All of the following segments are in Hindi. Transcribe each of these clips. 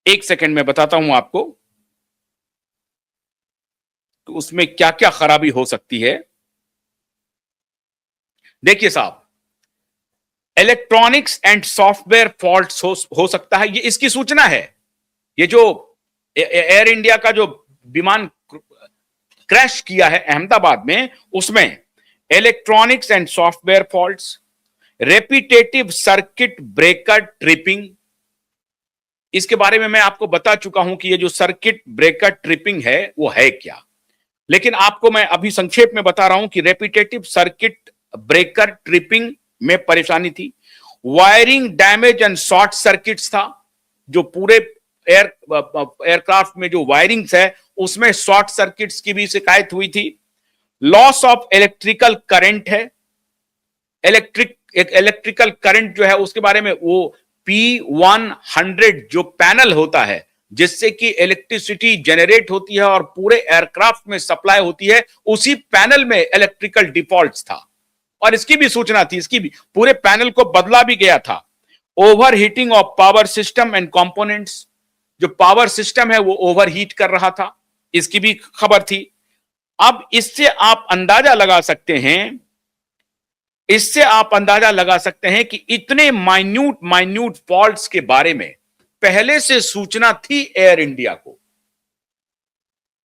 एक सेकंड में बताता हूं आपको कि उसमें क्या क्या खराबी हो सकती है। देखिए साहब, इलेक्ट्रॉनिक्स एंड सॉफ्टवेयर फॉल्ट हो सकता है, ये इसकी सूचना है। ये जो एयर इंडिया का जो विमान क्रैश किया है अहमदाबाद में, उसमें electronics and software faults, repetitive circuit breaker tripping. इसके बारे में मैं आपको बता चुका हूं कि ये जो सर्किट ब्रेकर ट्रिपिंग है वो है क्या, लेकिन आपको मैं अभी संक्षेप में बता रहा हूं कि रेपिटेटिव सर्किट ब्रेकर ट्रिपिंग में परेशानी थी। Wiring damage and short circuits था, जो पूरे एयरक्राफ्ट में जो वायरिंग्स है उसमें शॉर्ट सर्किट्स की भी शिकायत हुई थी। लॉस ऑफ इलेक्ट्रिकल करंट है, इलेक्ट्रिकल करंट जो है उसके बारे में, वो P100 जो पैनल होता है जिससे कि इलेक्ट्रिसिटी जनरेट होती है और पूरे एयरक्राफ्ट में सप्लाई होती है, उसी पैनल में इलेक्ट्रिकल डिफॉल्ट्स था और इसकी भी सूचना थी। इसकी भी पूरे पैनल को बदला भी गया था। Over heating of power system and components, जो पावर सिस्टम है वो ओवर हीट कर रहा था, इसकी भी खबर थी। अब इससे आप अंदाजा लगा सकते हैं कि इतने माइन्यूट माइन्यूट फॉल्ट्स के बारे में पहले से सूचना थी एयर इंडिया को,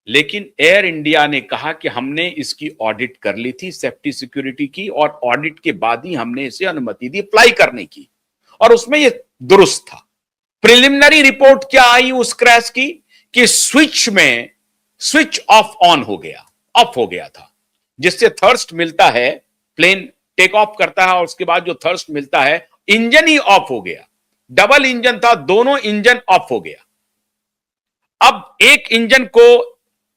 लेकिन एयर इंडिया ने कहा कि हमने इसकी ऑडिट कर ली थी, सेफ्टी सिक्योरिटी की, और ऑडिट के बाद ही हमने इसे अनुमति दी फ्लाई करने की, और उसमें यह दुरुस्त था। प्रिलिमिनरी रिपोर्ट क्या आई उस क्रैश की कि स्विच ऑफ ऑन हो गया, ऑफ हो गया था, जिससे थर्स्ट मिलता है, प्लेन टेक ऑफ करता है और उसके बाद जो थर्स्ट मिलता है, इंजन ही ऑफ हो गया। डबल इंजन था, दोनों इंजन ऑफ हो गया। अब एक इंजन को,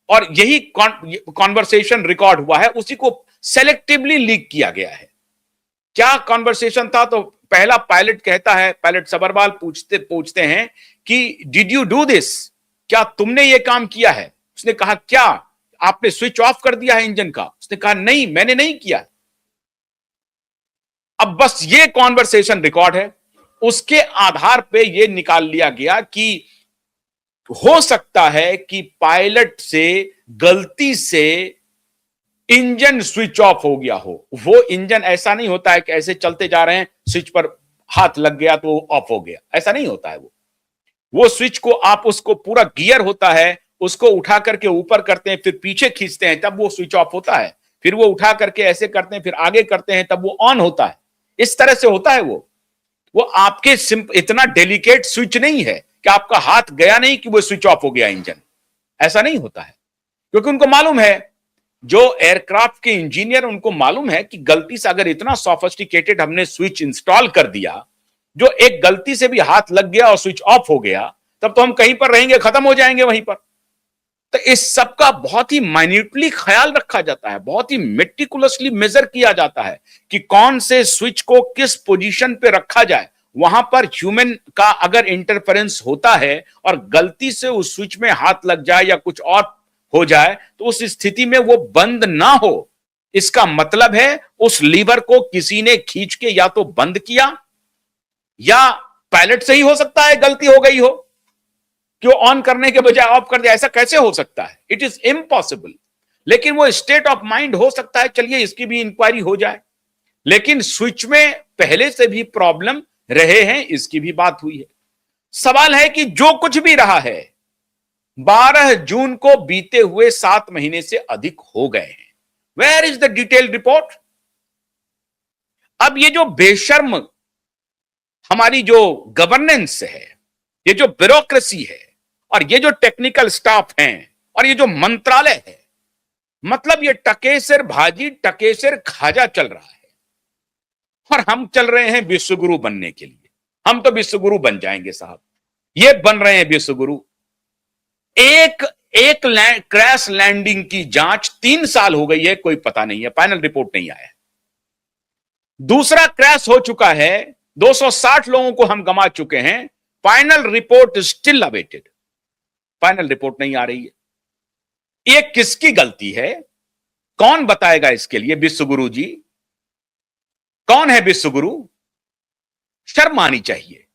और यही कॉन्वर्सेशन रिकॉर्ड हुआ है, उसी को सेलेक्टिवली लीक किया गया है। क्या कॉन्वर्सेशन था? तो पहला पायलट कहता है, पायलट सबरवाल पूछते हैं कि डिड यू डू दिस, क्या तुमने ये काम किया है? उसने कहा क्या आपने स्विच ऑफ कर दिया है इंजन का? उसने कहा नहीं, मैंने नहीं किया। अब बस ये कॉन्वर्सेशन रिकॉर्ड है, उसके आधार पे ये निकाल लिया गया कि हो सकता है कि पायलट से गलती से इंजन स्विच ऑफ हो गया हो। वो इंजन ऐसा नहीं होता है कि ऐसे चलते जा रहे हैं, स्विच पर हाथ लग गया तो ऑफ हो गया, ऐसा नहीं होता है। वो स्विच को आप, उसको पूरा गियर होता है, उसको उठा करके ऊपर करते हैं, फिर पीछे खींचते हैं, तब वो स्विच ऑफ होता है। फिर वो उठा करके ऐसे करते हैं, फिर आगे करते हैं, तब वो ऑन होता है। इस तरह से होता है वो आपके इतना डेलिकेट स्विच नहीं है कि आपका हाथ गया नहीं कि वो स्विच ऑफ हो गया इंजन, ऐसा नहीं होता है। क्योंकि उनको मालूम है, जो एयरक्राफ्ट के इंजीनियर, उनको मालूम है कि गलती से अगर इतना सोफिस्टिकेटेड हमने स्विच इंस्टॉल कर दिया, जो एक गलती से भी हाथ लग गया और स्विच ऑफ हो गया, तब तो हम कहीं पर रहेंगे, खत्म हो जाएंगे वहीं पर। तो इस सब का बहुत ही माइन्यूटली ख्याल रखा जाता है, बहुत ही मेटिकुलसली मेजर किया जाता है कि कौन से स्विच को किस पोजीशन पे रखा जाए। वहां पर ह्यूमन का अगर इंटरफेरेंस होता है और गलती से उस स्विच में हाथ लग जाए या कुछ और हो जाए, तो उस स्थिति में वो बंद ना हो, इसका मतलब है उस लीवर को किसी ने खींच के या तो बंद किया, या पायलट से ही हो सकता है गलती हो गई हो कि वो ऑन करने के बजाय ऑफ कर दिया। ऐसा कैसे हो सकता है? It is impossible. लेकिन वो स्टेट ऑफ माइंड हो सकता है, चलिए इसकी भी इंक्वायरी हो जाए। लेकिन स्विच में पहले से भी प्रॉब्लम रहे हैं, इसकी भी बात हुई है। सवाल है कि जो कुछ भी रहा है, 12 जून को बीते हुए 7 महीने से अधिक हो गए हैं। Where is the detailed report? अब ये जो बेशर्म हमारी जो गवर्नेंस है, ये जो ब्यूरोक्रेसी है, और ये जो टेक्निकल स्टाफ हैं, और ये जो मंत्रालय है, मतलब ये टकेसर भाजी टकेसर खाजा चल रहा है। और हम चल रहे हैं विश्वगुरु बनने के लिए। हम तो विश्वगुरु बन जाएंगे साहब, ये बन रहे हैं विश्वगुरु। एक एक क्रैश लैंडिंग की जांच 3 साल हो गई है, कोई पता नहीं है, फाइनल रिपोर्ट नहीं आया है। दूसरा क्रैश हो चुका है, 260 लोगों को हम गंवा चुके हैं, final report still awaited, final report नहीं आ रही है। ये किसकी गलती है? कौन बताएगा इसके लिए? विश्वगुरु जी कौन है? विश्वगुरु शर्म आनी चाहिए।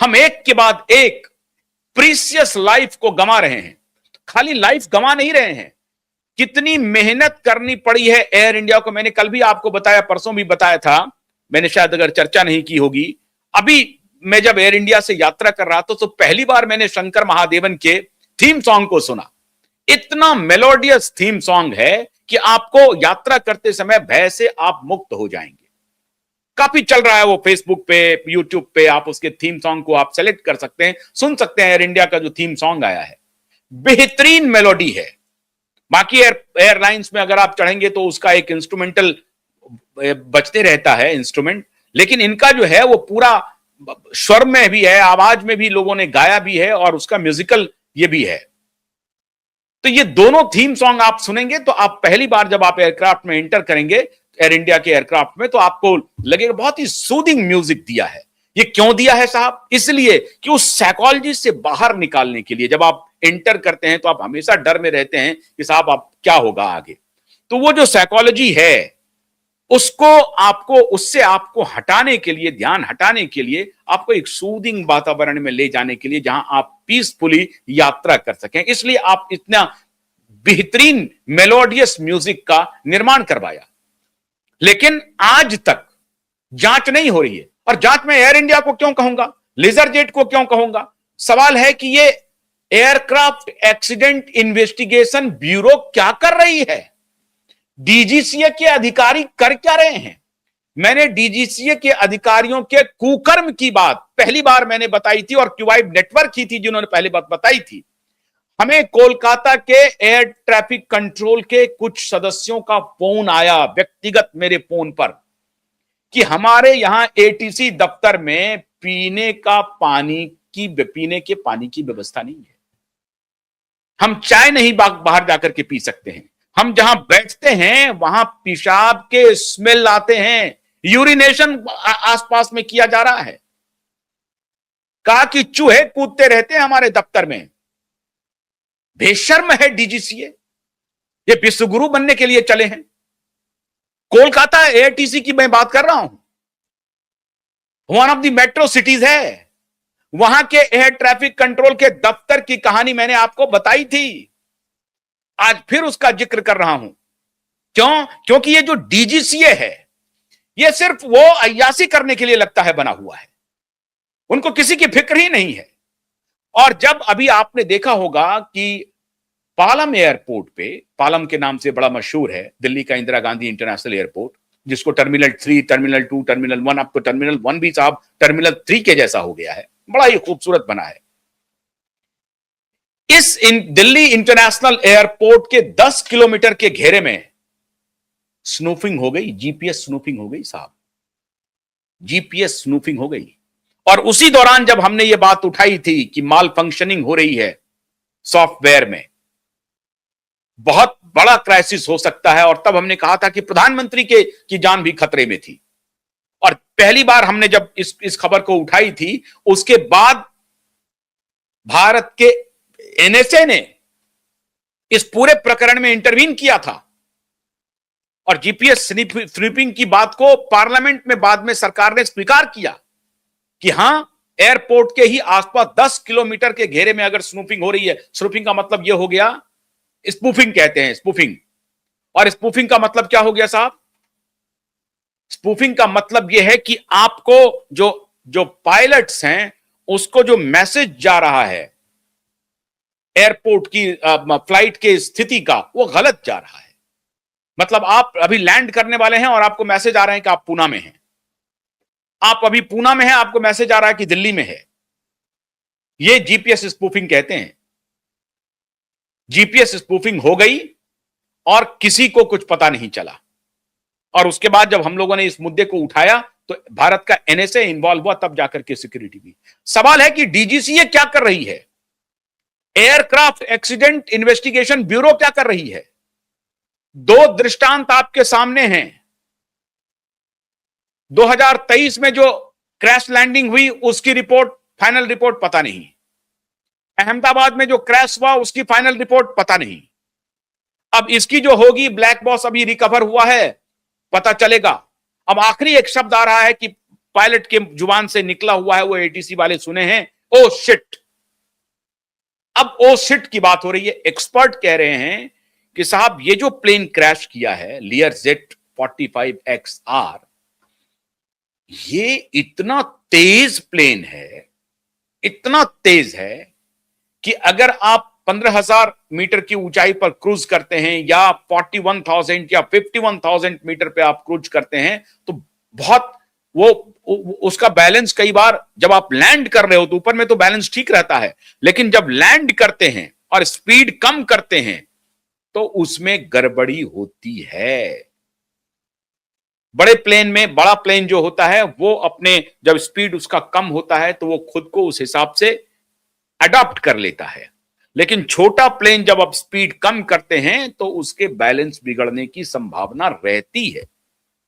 हम एक के बाद एक प्रीसियस लाइफ को गंवा रहे हैं। खाली लाइफ गंवा नहीं रहे हैं, कितनी मेहनत करनी पड़ी है एयर इंडिया को। मैंने कल भी आपको बताया, परसों भी बताया था, मैंने शायद अगर चर्चा नहीं की होगी। अभी मैं जब एयर इंडिया से यात्रा कर रहा था तो पहली बार मैंने शंकर महादेवन के थीम सॉन्ग को सुना। इतना मेलोडियस थीम सॉन्ग है कि आपको यात्रा करते समय भय से आप मुक्त हो जाएंगे। काफी चल रहा है वो, फेसबुक पे, यूट्यूब पे आप उसके थीम सॉन्ग को आप सेलेक्ट कर सकते हैं, सुन सकते हैं। एयर इंडिया का जो थीम सॉन्ग आया है, बेहतरीन मेलोडी है। बाकी एयरलाइंस में अगर आप चढ़ेंगे तो उसका एक इंस्ट्रूमेंटल बजते रहता है इंस्ट्रूमेंट, लेकिन इनका जो है वो पूरा स्वर में भी है, आवाज में भी लोगों ने गाया भी है, और उसका म्यूजिकल ये भी है। तो ये दोनों थीम सॉन्ग आप सुनेंगे तो आप पहली बार जब आप एयरक्राफ्ट में एंटर करेंगे, एयर इंडिया के एयरक्राफ्ट में, तो आपको लगेगा बहुत ही सूदिंग म्यूजिक दिया है। ये क्यों दिया है साहब? इसलिए कि उस साइकोलॉजी से बाहर निकालने के लिए। जब आप एंटर करते हैं तो आप हमेशा डर में रहते हैं कि साहब आप क्या होगा आगे। तो वो जो साइकोलॉजी है उसको आपको, उससे आपको हटाने के लिए, ध्यान हटाने के लिए, आपको एक सूदिंग वातावरण में ले जाने के लिए जहां आप पीसफुली यात्रा कर सकें, इसलिए आप इतना बेहतरीन मेलोडियस म्यूजिक का निर्माण करवाया। लेकिन आज तक जांच नहीं हो रही है। और जांच में एयर इंडिया को क्यों कहूंगा, लेजर जेट को क्यों कहूंगा? सवाल है कि ये एयरक्राफ्ट एक्सीडेंट इन्वेस्टिगेशन ब्यूरो क्या कर रही है? डीजीसीए के अधिकारी कर क्या रहे हैं? मैंने डीजीसीए के अधिकारियों के कुकर्म की बात पहली बार मैंने बताई थी, और क्यूवाइब नेटवर्क ही थी जिन्होंने पहले बात बताई थी। हमें कोलकाता के एयर ट्रैफिक कंट्रोल के कुछ सदस्यों का फोन आया व्यक्तिगत मेरे फोन पर कि हमारे यहां एटीसी दफ्तर में पीने के पानी की व्यवस्था नहीं है। हम चाय नहीं बाहर जाकर के पी सकते हैं। हम जहां बैठते हैं वहां पेशाब के स्मेल आते हैं, यूरिनेशन आसपास में किया जा रहा है। कहा कि चूहे कूदते रहते हैं हमारे दफ्तर में। बेशर्म है डीजीसीए, ये विश्वगुरु बनने के लिए चले हैं। कोलकाता एआरटीसी की मैं बात कर रहा हूं, one of the metro cities है। वहां के एयर ट्रैफिक कंट्रोल के दफ्तर की कहानी मैंने आपको बताई थी, आज फिर उसका जिक्र कर रहा हूं। क्यों? क्योंकि ये जो डीजीसीए है ये सिर्फ वो अय्यासी करने के लिए लगता है बना हुआ है, उनको किसी की फिक्र ही नहीं है। और जब अभी आपने देखा होगा कि पालम एयरपोर्ट पे, पालम के नाम से बड़ा मशहूर है दिल्ली का इंदिरा गांधी इंटरनेशनल एयरपोर्ट, जिसको टर्मिनल 3, टर्मिनल 2, टर्मिनल 1, अब तो टर्मिनल 1 भी साहब टर्मिनल 3 के जैसा हो गया है, बड़ा ही खूबसूरत बना है। इस दिल्ली इंटरनेशनल एयरपोर्ट के 10 किलोमीटर के घेरे में स्नूफिंग हो गई, जीपीएस स्नूफिंग हो गई साहब, जीपीएस स्नूफिंग हो गई। और उसी दौरान जब हमने ये बात उठाई थी कि माल फंक्शनिंग हो रही है सॉफ्टवेयर में, बहुत बड़ा क्राइसिस हो सकता है, और तब हमने कहा था कि प्रधानमंत्री की जान भी खतरे में थी। और पहली बार हमने जब इस खबर को उठाई थी, उसके बाद भारत के एनएसए ने इस पूरे प्रकरण में इंटरवीन किया था, और जीपीएस स्नूपिंग की बात को पार्लियामेंट में बाद में सरकार ने स्वीकार किया कि हां, एयरपोर्ट के ही आसपास 10 किलोमीटर के घेरे में अगर स्नूपिंग हो रही है। स्नूपिंग का मतलब यह हो गया, स्पूफिंग कहते हैं, स्पूफिंग। और स्पूफिंग का मतलब क्या हो गया साहब? स्पूफिंग का मतलब यह है कि आपको जो पायलट्स हैं उसको जो मैसेज जा रहा है एयरपोर्ट की फ्लाइट के स्थिति का, वो गलत जा रहा है। मतलब आप अभी लैंड करने वाले हैं और आपको मैसेज आ रहे हैं कि आप पूना में हैं। आप अभी पूना में हैं, आपको मैसेज आ रहा है कि दिल्ली में है। ये जीपीएस स्पूफिंग कहते हैं। जीपीएस स्पूफिंग हो गई और किसी को कुछ पता नहीं चला। और उसके बाद जब हम लोगों ने इस मुद्दे को उठाया तो भारत का एनएसए इन्वॉल्व हुआ, तब जाकर के सिक्योरिटी भी। सवाल है कि डीजीसीए क्या कर रही है, एयरक्राफ्ट एक्सीडेंट इन्वेस्टिगेशन ब्यूरो क्या कर रही है? दो दृष्टांत आपके सामने हैं। 2023 में जो क्रैश लैंडिंग हुई उसकी रिपोर्ट, फाइनल रिपोर्ट पता नहीं। अहमदाबाद में जो क्रैश हुआ उसकी फाइनल रिपोर्ट पता नहीं। अब इसकी जो होगी, ब्लैक बॉक्स अभी रिकवर हुआ है, पता चलेगा। अब आखिरी एक शब्द आ रहा है कि पायलट के जुबान से निकला हुआ है, वो एटीसी वाले सुने हैं, ओ शिट, अब ओसिट की बात हो रही है। एक्सपर्ट कह रहे हैं कि साहब ये जो प्लेन क्रैश किया है लियर जेट 45XR, ये इतना तेज प्लेन है, इतना तेज है कि अगर आप 15,000 मीटर की ऊंचाई पर क्रूज करते हैं या 41,000 या 51,000 मीटर पे आप क्रूज करते हैं तो बहुत वो उसका बैलेंस, कई बार जब आप लैंड कर रहे हो तो ऊपर में तो बैलेंस ठीक रहता है, लेकिन जब लैंड करते हैं और स्पीड कम करते हैं तो उसमें गड़बड़ी होती है। बड़े प्लेन में, बड़ा प्लेन जो होता है वो अपने जब स्पीड उसका कम होता है तो वो खुद को उस हिसाब से अडॉप्ट कर लेता है, लेकिन छोटा प्लेन जब आप स्पीड कम करते हैं तो उसके बैलेंस बिगड़ने की संभावना रहती है।